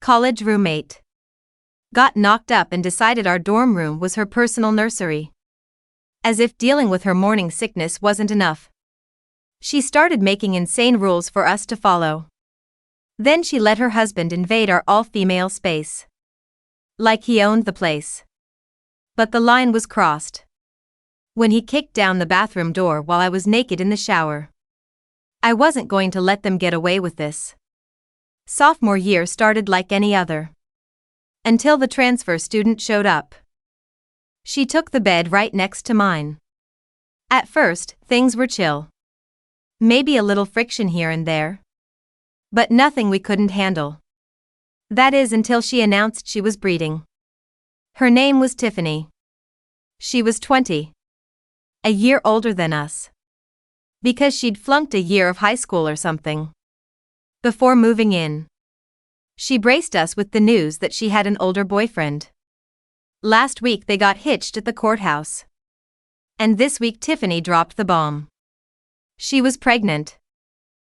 college roommate. Got knocked up and decided our dorm room was her personal nursery. As if dealing with her morning sickness wasn't enough. She started making insane rules for us to follow. Then she let her husband invade our all-female space. Like he owned the place. But the line was crossed. When he kicked down the bathroom door while I was naked in the shower. I wasn't going to let them get away with this. Sophomore year started like any other. Until the transfer student showed up. She took the bed right next to mine. At first, things were chill. Maybe a little friction here and there. But nothing we couldn't handle. That is until she announced she was breeding. Her name was Tiffany. She was 20. A year older than us. Because she'd flunked a year of high school or something. Before moving in. She braced us with the news that she had an older boyfriend. Last week they got hitched at the courthouse. And this week Tiffany dropped the bomb. She was pregnant.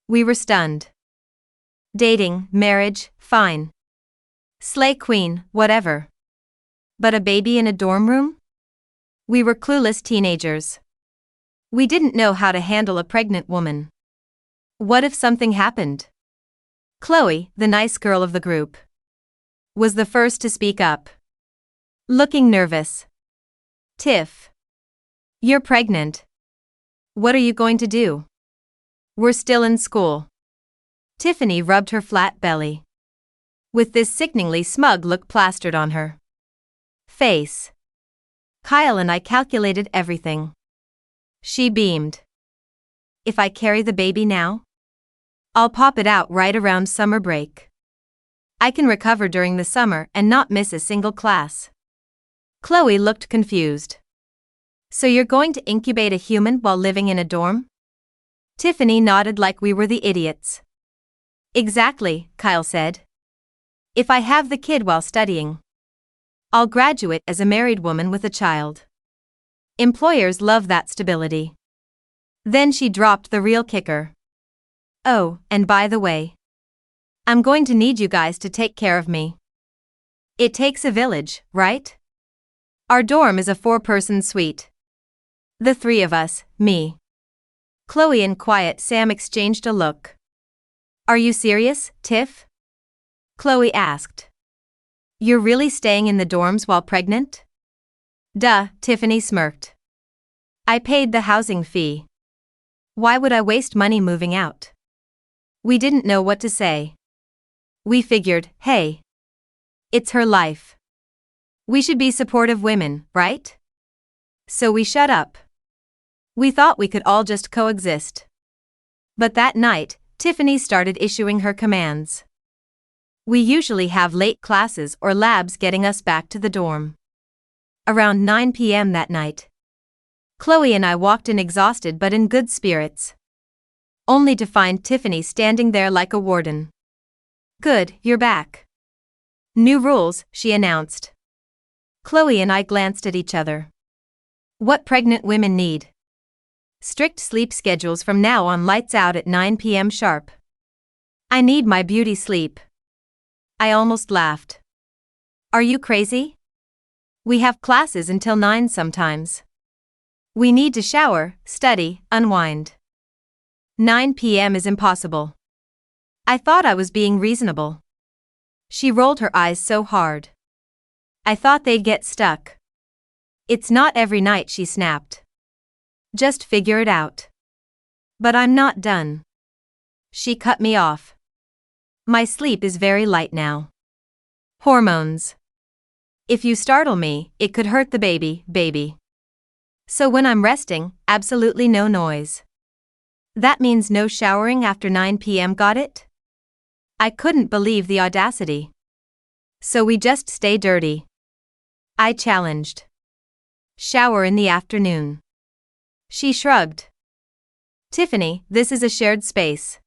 We were stunned. Dating, marriage, fine. Slay queen, whatever. But a baby in a dorm room? We were clueless teenagers. We didn't know how to handle a pregnant woman. What if something happened? Chloe, the nice girl of the group, was the first to speak up. Looking nervous. Tiff. You're pregnant. What are you going to do? We're still in school. Tiffany rubbed her flat belly. With this sickeningly smug look plastered on her face. Kyle and I calculated everything. She beamed. If I carry the baby now? I'll pop it out right around summer break. I can recover during the summer and not miss a single class. Chloe looked confused. So you're going to incubate a human while living in a dorm? Tiffany nodded like we were the idiots. Exactly, Kyle said. If I have the kid while studying, I'll graduate as a married woman with a child. Employers love that stability. Then she dropped the real kicker. Oh, and by the way, I'm going to need you guys to take care of me. It takes a village, right? Our dorm is a 4-person suite. The 3 of us, me. Chloe and Quiet Sam exchanged a look. Are you serious, Tiff? Chloe asked. You're really staying in the dorms while pregnant? Duh, Tiffany smirked. I paid the housing fee. Why would I waste money moving out? We didn't know what to say. We figured, hey, it's her life. We should be supportive women, right? So we shut up. We thought we could all just coexist. But that night, Tiffany started issuing her commands. We usually have late classes or labs getting us back to the dorm. Around 9 p.m. that night. Chloe and I walked in exhausted but in good spirits. Only to find Tiffany standing there like a warden. Good, you're back. New rules, she announced. Chloe and I glanced at each other. What pregnant women need. Strict sleep schedules from now on, lights out at 9 p.m. sharp. I need my beauty sleep. I almost laughed. Are you crazy? We have classes until 9 sometimes. We need to shower, study, unwind. 9 p.m. is impossible. I thought I was being reasonable. She rolled her eyes so hard. I thought they'd get stuck. It's not every night, she snapped. Just figure it out. But I'm not done. She cut me off. My sleep is very light now. Hormones. If you startle me, it could hurt the baby. So when I'm resting, absolutely no noise. That means no showering after 9 p.m., got it? I couldn't believe the audacity. So we just stay dirty. I challenged. Shower in the afternoon. She shrugged. Tiffany, this is a shared space.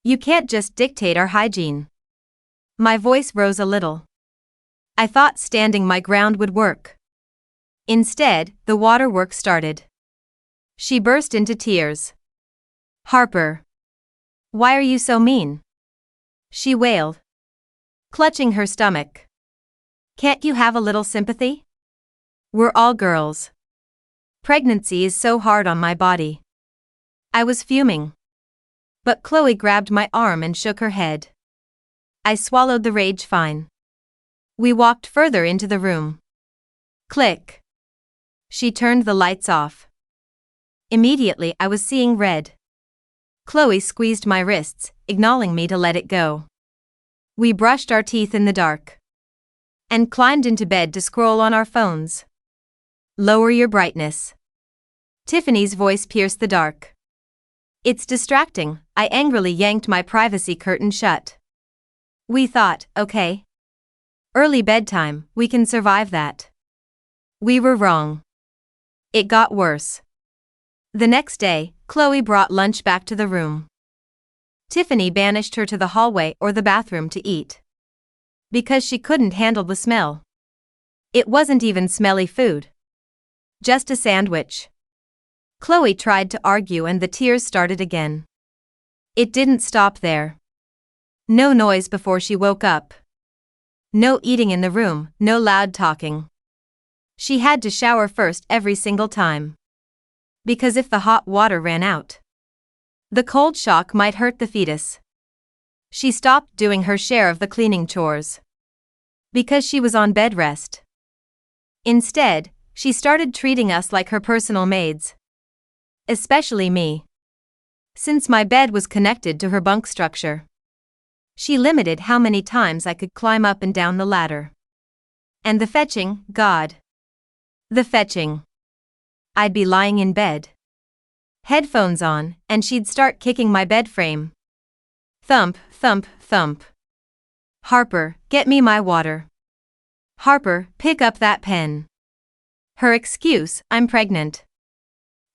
You can't just dictate our hygiene. My voice rose a little. I thought standing my ground would work. Instead, the waterwork started. She burst into tears. Harper. Why are you so mean? She wailed. clutching her stomach. Can't you have a little sympathy? We're all girls. Pregnancy is so hard on my body. I was fuming. But Chloe grabbed my arm and shook her head. I swallowed the rage fine. We walked further into the room. Click. She turned the lights off. Immediately I was seeing red. Chloe squeezed my wrists, ignoring me to let it go. We brushed our teeth in the dark. And climbed into bed to scroll on our phones. Lower your brightness. Tiffany's voice pierced the dark. It's distracting. I angrily yanked my privacy curtain shut. We thought, okay. Early bedtime, we can survive that. We were wrong. It got worse. The next day, Chloe brought lunch back to the room. Tiffany banished her to the hallway or the bathroom to eat. Because she couldn't handle the smell. It wasn't even smelly food. Just a sandwich. Chloe tried to argue and the tears started again. It didn't stop there. No noise before she woke up. No eating in the room, no loud talking. She had to shower first every single time. Because if the hot water ran out, the cold shock might hurt the fetus. She stopped doing her share of the cleaning chores. Because she was on bed rest. Instead, she started treating us like her personal maids. Especially me. Since my bed was connected to her bunk structure. She limited how many times I could climb up and down the ladder. And the fetching, God. The fetching. I'd be lying in bed. Headphones on, and she'd start kicking my bed frame. Thump, thump, thump. Harper, get me my water. Harper, pick up that pen. Her excuse, I'm pregnant.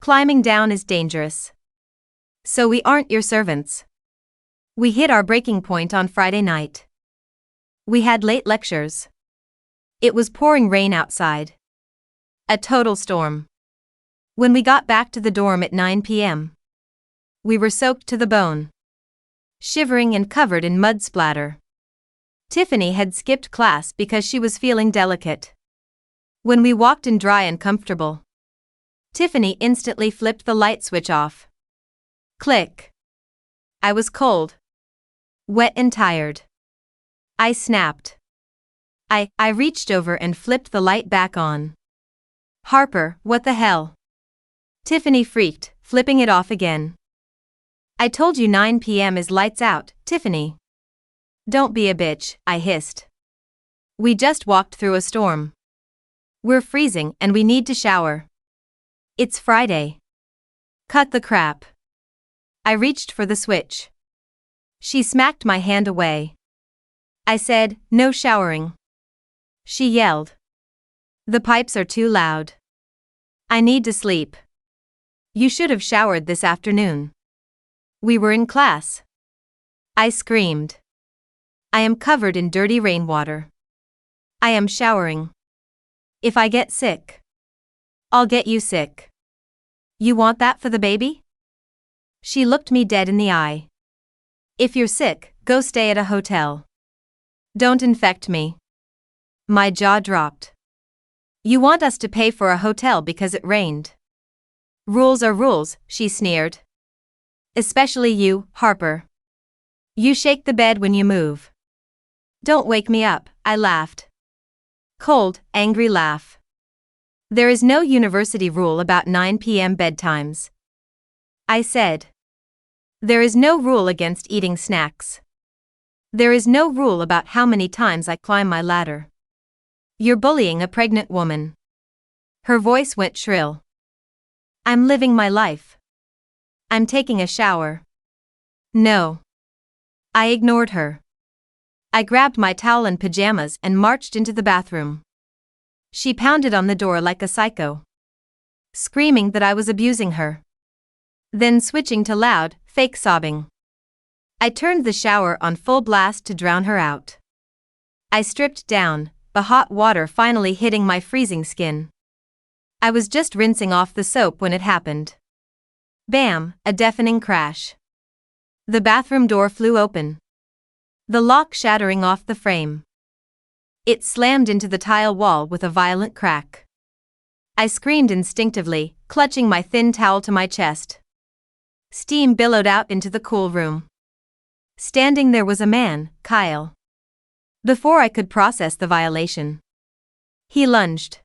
Climbing down is dangerous. So we aren't your servants. We hit our breaking point on Friday night. We had late lectures. It was pouring rain outside. A total storm. When we got back to the dorm at 9 p.m., we were soaked to the bone. Shivering and covered in mud splatter. Tiffany had skipped class because she was feeling delicate. When we walked in dry and comfortable, Tiffany instantly flipped the light switch off. Click. I was cold. Wet and tired. I snapped. I reached over and flipped the light back on. Harper, what the hell? Tiffany freaked, flipping it off again. I told you 9 p.m. is lights out, Tiffany. Don't be a bitch, I hissed. We just walked through a storm. We're freezing and we need to shower. It's Friday. Cut the crap. I reached for the switch. She smacked my hand away. I said, no showering. She yelled. The pipes are too loud. I need to sleep. You should have showered this afternoon. We were in class. I screamed. I am covered in dirty rainwater. I am showering. If I get sick, I'll get you sick. You want that for the baby? She looked me dead in the eye. If you're sick, go stay at a hotel. Don't infect me. My jaw dropped. You want us to pay for a hotel because it rained? Rules are rules, she sneered. Especially you, Harper. You shake the bed when you move. Don't wake me up, I laughed. Cold, angry laugh. There is no university rule about 9 p.m. bedtimes. I said. There is no rule against eating snacks. There is no rule about how many times I climb my ladder. You're bullying a pregnant woman. Her voice went shrill. I'm living my life. I'm taking a shower. No. I ignored her. I grabbed my towel and pajamas and marched into the bathroom. She pounded on the door like a psycho, screaming that I was abusing her. Then switching to loud, fake sobbing. I turned the shower on full blast to drown her out. I stripped down, the hot water finally hitting my freezing skin. I was just rinsing off the soap when it happened. Bam, a deafening crash. The bathroom door flew open. the lock shattering off the frame. It slammed into the tile wall with a violent crack. I screamed instinctively, clutching my thin towel to my chest. Steam billowed out into the cool room. Standing there was a man, Kyle. Before I could process the violation, he lunged.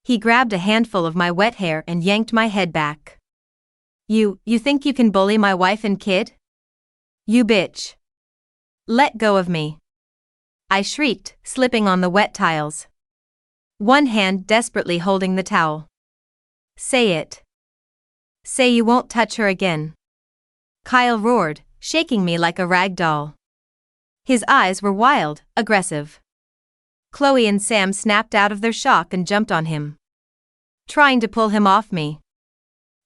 He grabbed a handful of my wet hair and yanked my head back. You think you can bully my wife and kid? You bitch. Let go of me. I shrieked, slipping on the wet tiles. One hand desperately holding the towel. Say it. Say you won't touch her again. Kyle roared, shaking me like a rag doll. His eyes were wild, aggressive. Chloe and Sam snapped out of their shock and jumped on him, trying to pull him off me.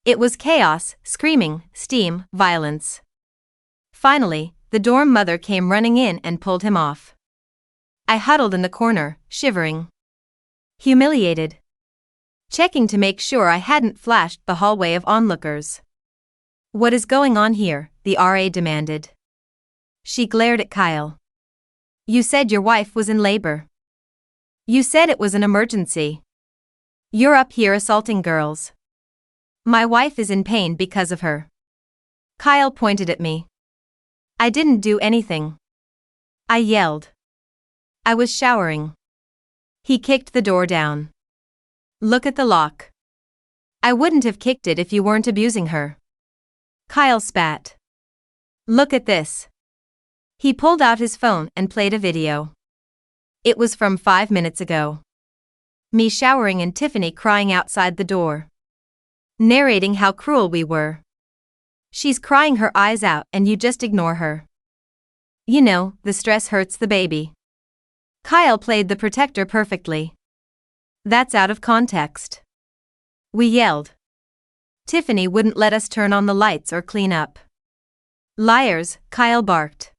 It was chaos, screaming, steam, violence. Finally, the dorm mother came running in and pulled him off. I huddled in the corner, shivering. Humiliated. Checking to make sure I hadn't flashed the hallway of onlookers. What is going on here? The RA demanded. She glared at Kyle. You said your wife was in labor. You said it was an emergency. You're up here assaulting girls. My wife is in pain because of her. Kyle pointed at me. I didn't do anything. I yelled. I was showering. He kicked the door down. Look at the lock. I wouldn't have kicked it if you weren't abusing her. Kyle spat. Look at this. He pulled out his phone and played a video. It was from 5 minutes ago. Me showering and Tiffany crying outside the door, narrating how cruel we were. She's crying her eyes out and you just ignore her. You know, the stress hurts the baby. Kyle played the protector perfectly. That's out of context. We yelled. Tiffany wouldn't let us turn on the lights or clean up. Liars, Kyle barked.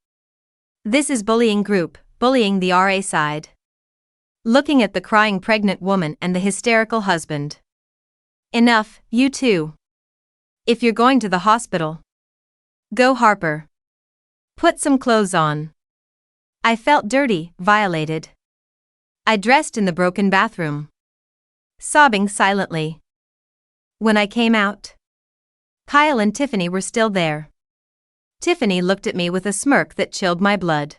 This is bullying group, bullying the RA side. Looking at the crying pregnant woman and the hysterical husband. Enough, you two. If you're going to the hospital, go Harper. Put some clothes on. I felt dirty, violated. I dressed in the broken bathroom, sobbing silently. When I came out, Kyle and Tiffany were still there. Tiffany looked at me with a smirk that chilled my blood.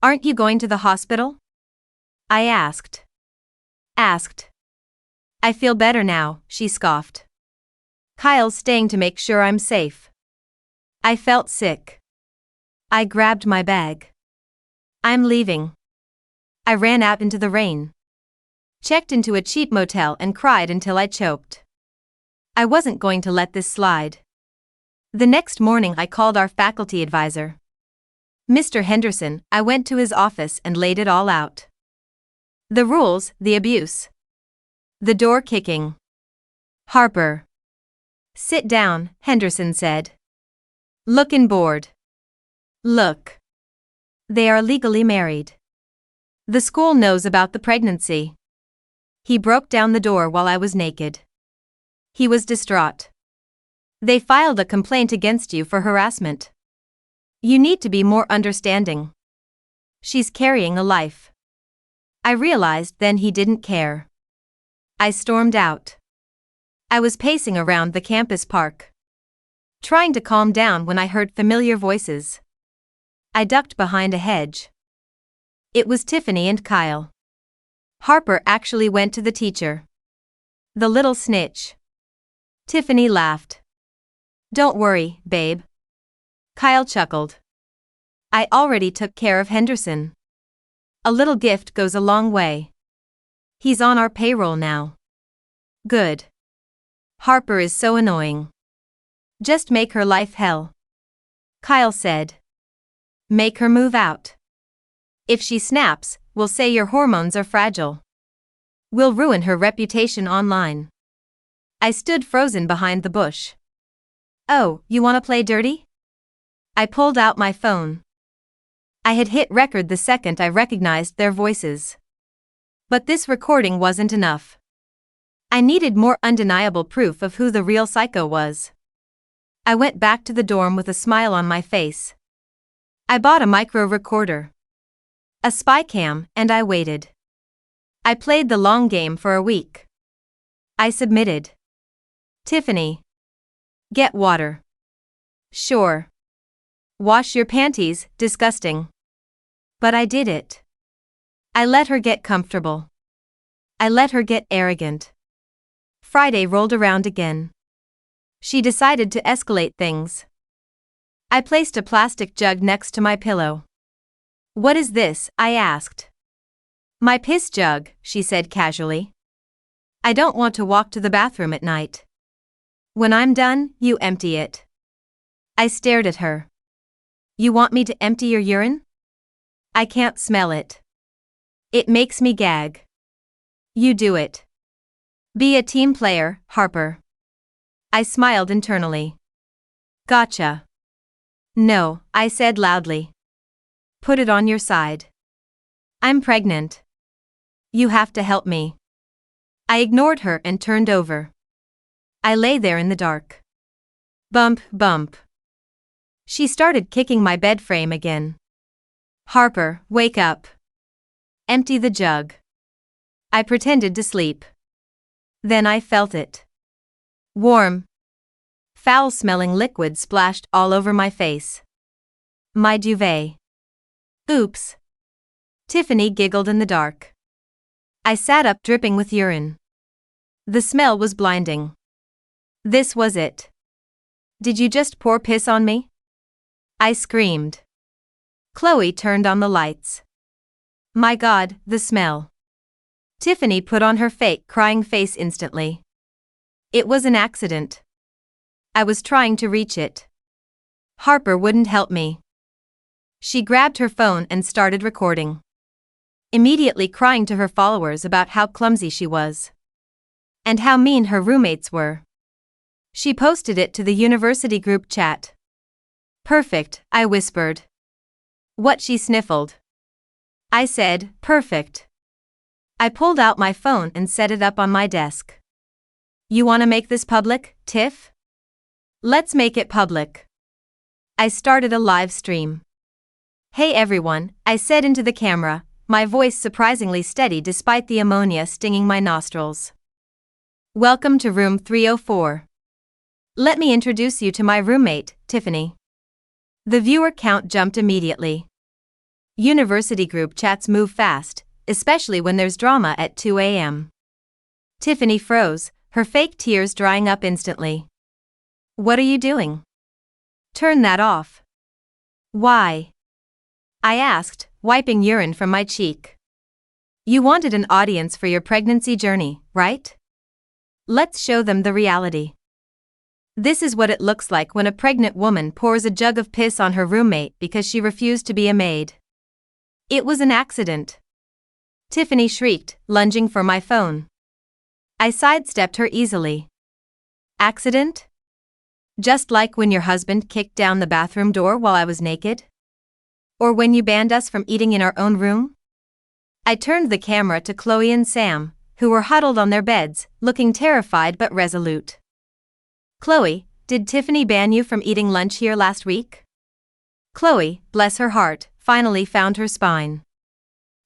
Aren't you going to the hospital? I asked. I feel better now, she scoffed. Kyle's staying to make sure I'm safe. I felt sick. I grabbed my bag. I'm leaving. I ran out into the rain. Checked into a cheap motel and cried until I choked. I wasn't going to let this slide. The next morning I called our faculty advisor, Mr. Henderson. I went to his office and laid it all out. The rules, the abuse, the door kicking. Harper. Sit down, Henderson said. Lookin' bored. Look. They are legally married. The school knows about the pregnancy. He broke down the door while I was naked. He was distraught. They filed a complaint against you for harassment. You need to be more understanding. She's carrying a life. I realized then he didn't care. I stormed out. I was pacing around the campus park, trying to calm down when I heard familiar voices. I ducked behind a hedge. It was Tiffany and Kyle. Harper actually went to the teacher. The little snitch. Tiffany laughed. Don't worry, babe. Kyle chuckled. I already took care of Henderson. A little gift goes a long way. He's on our payroll now. Good. Harper is so annoying. Just make her life hell. Kyle said. Make her move out. If she snaps, we'll say your hormones are fragile. We'll ruin her reputation online. I stood frozen behind the bush. Oh, you want to play dirty? I pulled out my phone. I had hit record the second I recognized their voices. But this recording wasn't enough. I needed more undeniable proof of who the real psycho was. I went back to the dorm with a smile on my face. I bought a micro recorder, a spy cam, and I waited. I played the long game for a week. I submitted. Tiffany. Get water. Sure. Wash your panties, disgusting. But I did it. I let her get comfortable. I let her get arrogant. Friday rolled around again. She decided to escalate things. I placed a plastic jug next to my pillow. What is this? I asked. My piss jug, she said casually. I don't want to walk to the bathroom at night. When I'm done, you empty it. I stared at her. You want me to empty your urine? I can't smell it. It makes me gag. You do it. Be a team player, Harper. I smiled internally. Gotcha. No, I said loudly. Put it on your side. I'm pregnant. You have to help me. I ignored her and turned over. I lay there in the dark. Bump, bump. She started kicking my bed frame again. Harper, wake up. Empty the jug. I pretended to sleep. Then I felt it. Warm, foul-smelling liquid splashed all over my face. My duvet. Oops. Tiffany giggled in the dark. I sat up dripping with urine. The smell was blinding. This was it. Did you just pour piss on me? I screamed. Chloe turned on the lights. My God, the smell. Tiffany put on her fake crying face instantly. It was an accident. I was trying to reach it. Harper wouldn't help me. She grabbed her phone and started recording. Immediately crying to her followers about how clumsy she was. And how mean her roommates were. She posted it to the university group chat. Perfect, I whispered. What? She sniffled. I said, perfect. I pulled out my phone and set it up on my desk. You want to make this public, Tiff? Let's make it public. I started a live stream. Hey everyone, I said into the camera, my voice surprisingly steady despite the ammonia stinging my nostrils. Welcome to room 304. Let me introduce you to my roommate, Tiffany. The viewer count jumped immediately. University group chats move fast, especially when there's drama at 2 a.m. Tiffany froze, her fake tears drying up instantly. What are you doing? Turn that off. Why? I asked, wiping urine from my cheek. You wanted an audience for your pregnancy journey, right? Let's show them the reality. This is what it looks like when a pregnant woman pours a jug of piss on her roommate because she refused to be a maid. It was an accident. Tiffany shrieked, lunging for my phone. I sidestepped her easily. Accident? Just like when your husband kicked down the bathroom door while I was naked? Or when you banned us from eating in our own room? I turned the camera to Chloe and Sam, who were huddled on their beds, looking terrified but resolute. Chloe, did Tiffany ban you from eating lunch here last week? Chloe, bless her heart, finally found her spine.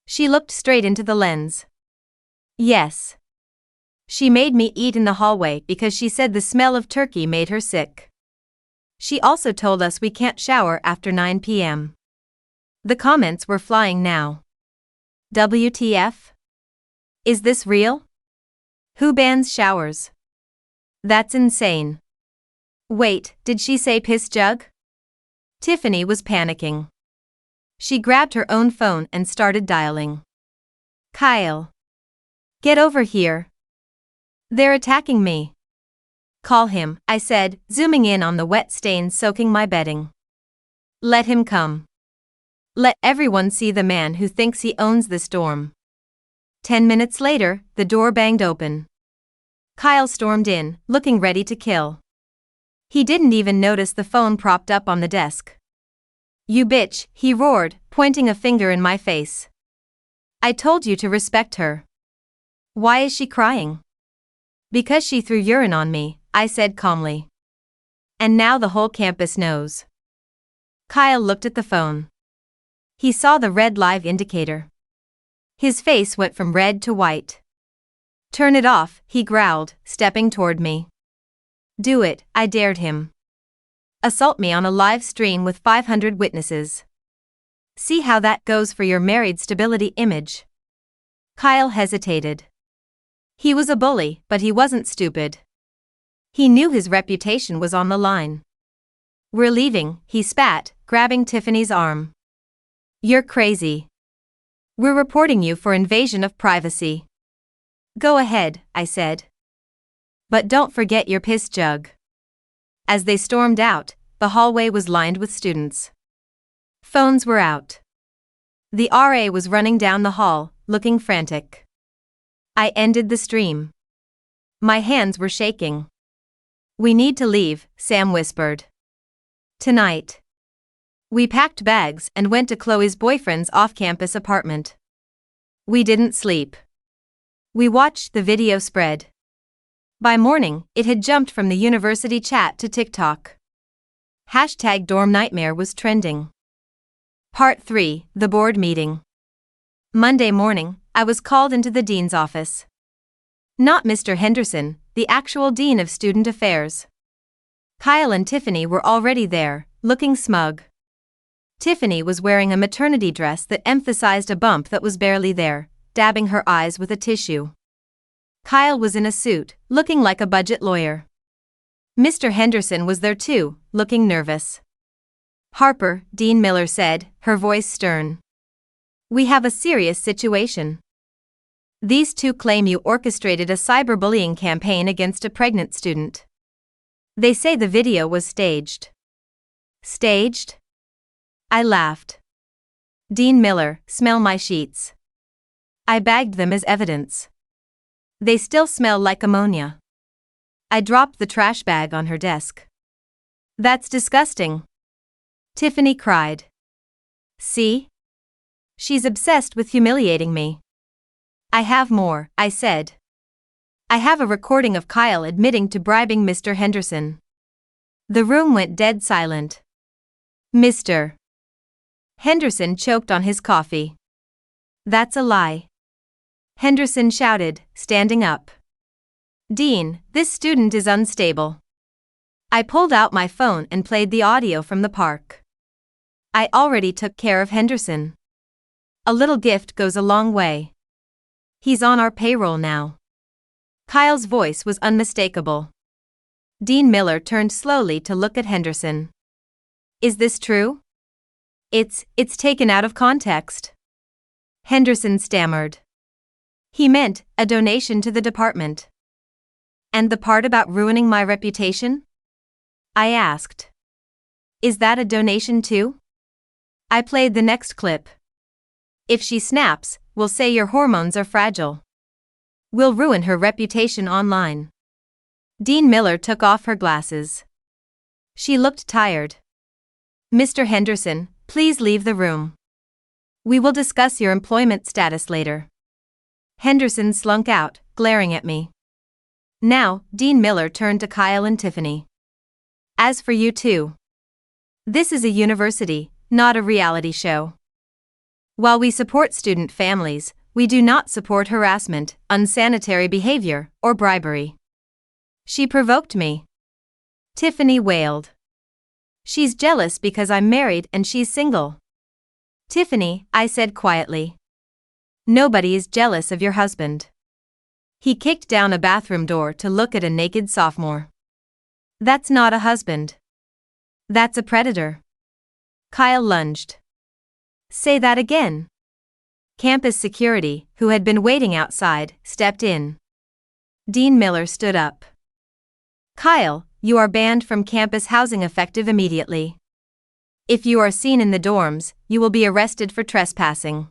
She looked straight into the lens. Yes. She made me eat in the hallway because she said the smell of turkey made her sick. She also told us we can't shower after 9 p.m. The comments were flying now. WTF? Is this real? Who bans showers? That's insane. Wait, did she say piss jug? Tiffany was panicking. She grabbed her own phone and started dialing. Kyle. Get over here. They're attacking me. Call him, I said, zooming in on the wet stains soaking my bedding. Let him come. Let everyone see the man who thinks he owns this dorm. 10 minutes later, the door banged open. Kyle stormed in, looking ready to kill. He didn't even notice the phone propped up on the desk. You bitch, he roared, pointing a finger in my face. I told you to respect her. Why is she crying? Because she threw urine on me, I said calmly. And now the whole campus knows. Kyle looked at the phone. He saw the red live indicator. His face went from red to white. "Turn it off," he growled, stepping toward me. "Do it," I dared him. "Assault me on a live stream with 500 witnesses. See how that goes for your married stability image." Kyle hesitated. He was a bully, but he wasn't stupid. He knew his reputation was on the line. "We're leaving," he spat, grabbing Tiffany's arm. "You're crazy. We're reporting you for invasion of privacy." "Go ahead," I said. "But don't forget your piss jug." As they stormed out, the hallway was lined with students. Phones were out. The RA was running down the hall, looking frantic. I ended the stream. My hands were shaking. "We need to leave," Sam whispered. "Tonight." We packed bags and went to Chloe's boyfriend's off-campus apartment. We didn't sleep. We watched the video spread. By morning, it had jumped from the university chat to TikTok. #DormNightmare was trending. Part 3, the board meeting. Monday morning, I was called into the dean's office. Not Mr. Henderson, the actual dean of student affairs. Kyle and Tiffany were already there, looking smug. Tiffany was wearing a maternity dress that emphasized a bump that was barely there, dabbing her eyes with a tissue. Kyle was in a suit, looking like a budget lawyer. Mr. Henderson was there too, looking nervous. "Harper," Dean Miller said, her voice stern. "We have a serious situation. These two claim you orchestrated a cyberbullying campaign against a pregnant student. They say the video was staged." "Staged?" I laughed. "Dean Miller, smell my sheets." I bagged them as evidence. "They still smell like ammonia." I dropped the trash bag on her desk. "That's disgusting," Tiffany cried. "See? She's obsessed with humiliating me." "I have more," I said. "I have a recording of Kyle admitting to bribing Mr. Henderson." The room went dead silent. "Mr. Henderson choked on his coffee." "That's a lie," Henderson shouted, standing up. "Dean, this student is unstable." I pulled out my phone and played the audio from the park. "I already took care of Henderson. A little gift goes a long way. He's on our payroll now." Kyle's voice was unmistakable. Dean Miller turned slowly to look at Henderson. "Is this true?" It's taken out of context," Henderson stammered. "He meant a donation to the department." "And the part about ruining my reputation?" I asked. "Is that a donation too?" I played the next clip. "If she snaps, we'll say your hormones are fragile. We'll ruin her reputation online." Dean Miller took off her glasses. She looked tired. "Mr. Henderson, please leave the room. We will discuss your employment status later." Henderson slunk out, glaring at me. Now, Dean Miller turned to Kyle and Tiffany. "As for you two, this is a university, not a reality show. While we support student families, we do not support harassment, unsanitary behavior, or bribery." "She provoked me," Tiffany wailed. "She's jealous because I'm married and she's single." "Tiffany," I said quietly, "nobody is jealous of your husband." He kicked down a bathroom door to look at a naked sophomore. "That's not a husband. That's a predator." Kyle lunged. "Say that again." Campus security, who had been waiting outside, stepped in. Dean Miller stood up. "Kyle, you are banned from campus housing effective immediately. If you are seen in the dorms, you will be arrested for trespassing.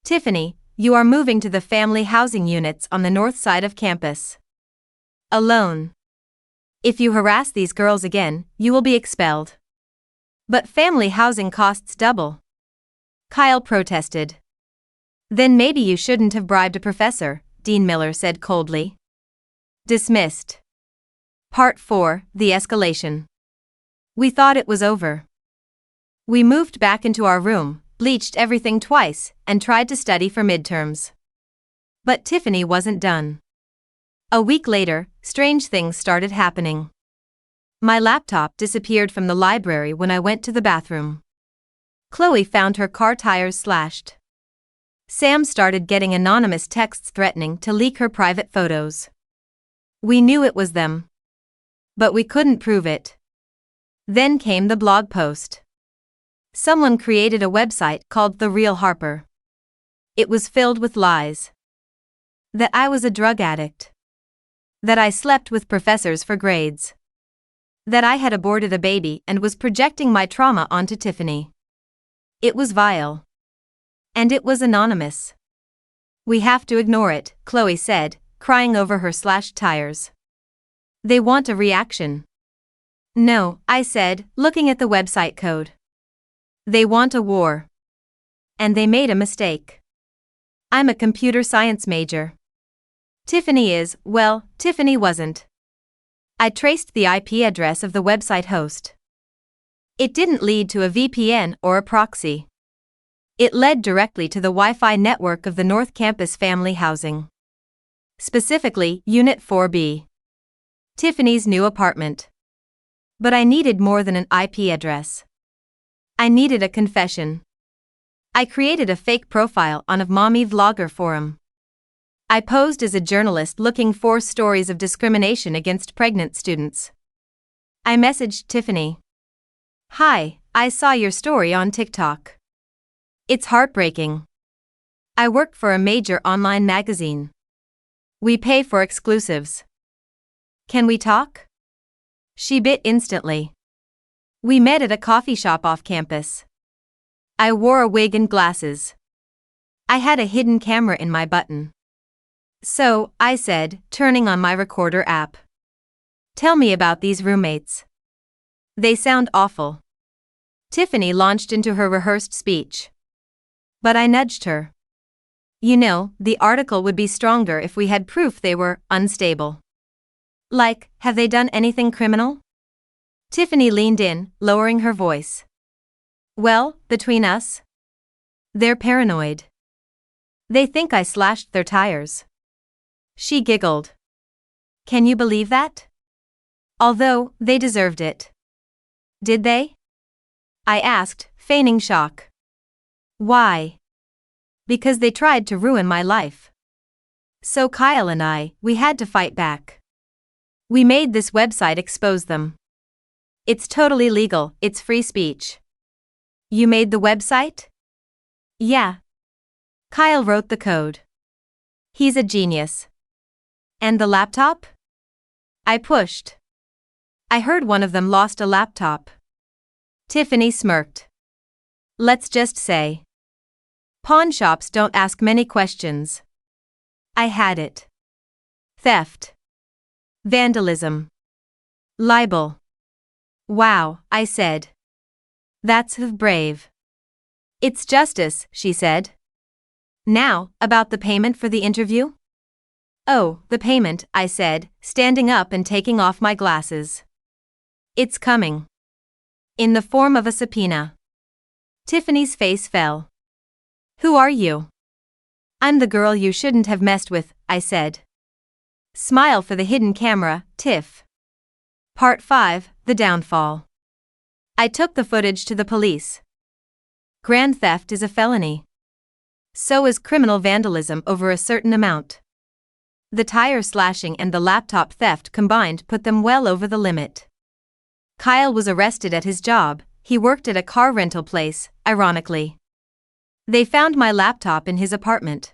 Tiffany, you are moving to the family housing units on the north side of campus. Alone. If you harass these girls again, you will be expelled." "But family housing costs double," Kyle protested. "Then maybe you shouldn't have bribed a professor," Dean Miller said coldly. Dismissed. Part 4, the escalation. We thought it was over. We moved back into our room, bleached everything twice, and tried to study for midterms. But Tiffany wasn't done. A week later, strange things started happening. My laptop disappeared from the library when I went to the bathroom. Chloe found her car tires slashed. Sam started getting anonymous texts threatening to leak her private photos. We knew it was them, but we couldn't prove it. Then came the blog post. Someone created a website called The Real Harper. It was filled with lies. That I was a drug addict. That I slept with professors for grades. That I had aborted a baby and was projecting my trauma onto Tiffany. It was vile. And it was anonymous. We have to ignore it, Chloe said, crying over her slashed tires. They want a reaction. No, I said, looking at the website code. They want a war. And they made a mistake. I'm a computer science major. Tiffany is, well, Tiffany wasn't. I traced the IP address of the website host. It didn't lead to a VPN or a proxy. It led directly to the Wi-Fi network of the North Campus family housing. Specifically, Unit 4B. Tiffany's new apartment. But I needed more than an IP address. I needed a confession. I created a fake profile on a mommy vlogger forum. I posed as a journalist looking for stories of discrimination against pregnant students. I messaged Tiffany. Hi, I saw your story on TikTok. It's heartbreaking. I work for a major online magazine. We pay for exclusives. Can we talk? She bit instantly. We met at a coffee shop off campus. I wore a wig and glasses. I had a hidden camera in my button. So, I said, turning on my recorder app. Tell me about these roommates. They sound awful. Tiffany launched into her rehearsed speech. But I nudged her. You know, the article would be stronger if we had proof they were unstable. Like, have they done anything criminal? Tiffany leaned in, lowering her voice. Well, between us, they're paranoid. They think I slashed their tires. She giggled. Can you believe that? Although, they deserved it. Did they? I asked, feigning shock. Why? Because they tried to ruin my life. So Kyle and I, we had to fight back. We made this website expose them. It's totally legal, it's free speech. You made the website? Yeah. Kyle wrote the code. He's a genius. And the laptop? I pushed. I heard one of them lost a laptop. Tiffany smirked. Let's just say. Pawn shops don't ask many questions. I had it. Theft. Vandalism. Libel. Wow, I said. That's brave. It's justice, she said. Now, about the payment for the interview? Oh, the payment, I said, standing up and taking off my glasses. It's coming. In the form of a subpoena. Tiffany's face fell. Who are you? I'm the girl you shouldn't have messed with, I said. Smile for the hidden camera, Tiff. Part 5, The Downfall. I took the footage to the police. Grand theft is a felony. So is criminal vandalism over a certain amount. The tire slashing and the laptop theft combined put them well over the limit. Kyle was arrested at his job. He worked at a car rental place, ironically. They found my laptop in his apartment.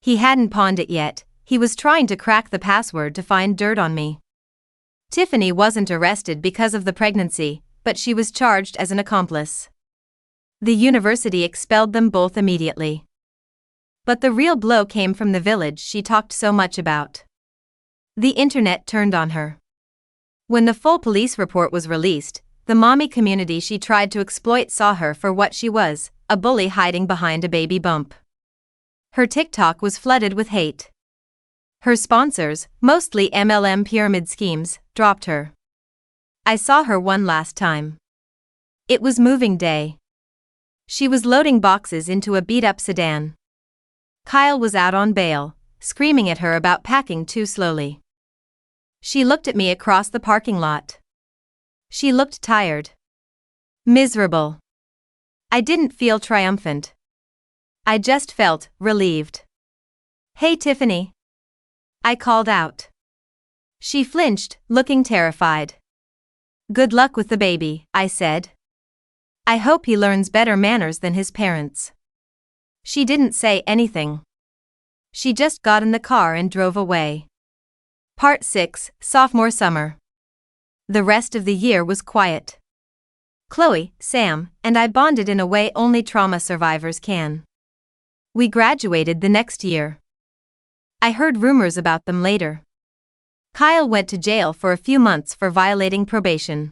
He hadn't pawned it yet. He was trying to crack the password to find dirt on me. Tiffany wasn't arrested because of the pregnancy, but she was charged as an accomplice. The university expelled them both immediately. But the real blow came from the village she talked so much about. The internet turned on her. When the full police report was released, the mommy community she tried to exploit saw her for what she was, a bully hiding behind a baby bump. Her TikTok was flooded with hate. Her sponsors, mostly MLM pyramid schemes, dropped her. I saw her one last time. It was moving day. She was loading boxes into a beat-up sedan. Kyle was out on bail, screaming at her about packing too slowly. She looked at me across the parking lot. She looked tired. Miserable. I didn't feel triumphant. I just felt relieved. "Hey, Tiffany," I called out. She flinched, looking terrified. "Good luck with the baby," I said. "I hope he learns better manners than his parents." She didn't say anything. She just got in the car and drove away. Part 6, Sophomore Summer. The rest of the year was quiet. Chloe, Sam, and I bonded in a way only trauma survivors can. We graduated the next year. I heard rumors about them later. Kyle went to jail for a few months for violating probation.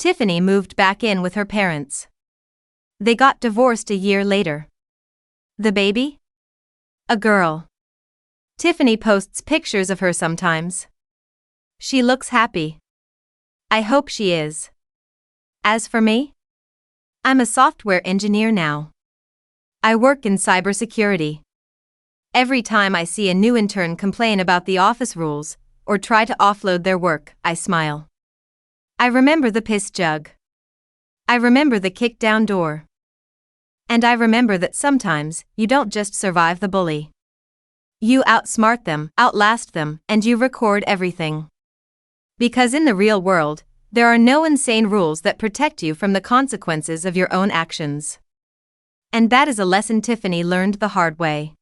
Tiffany moved back in with her parents. They got divorced a year later. The baby? A girl. Tiffany posts pictures of her sometimes. She looks happy. I hope she is. As for me? I'm a software engineer now. I work in cybersecurity. Every time I see a new intern complain about the office rules, or try to offload their work, I smile. I remember the piss jug. I remember the kick down door. And I remember that sometimes, you don't just survive the bully. You outsmart them, outlast them, and you record everything. Because in the real world, there are no insane rules that protect you from the consequences of your own actions. And that is a lesson Tiffany learned the hard way.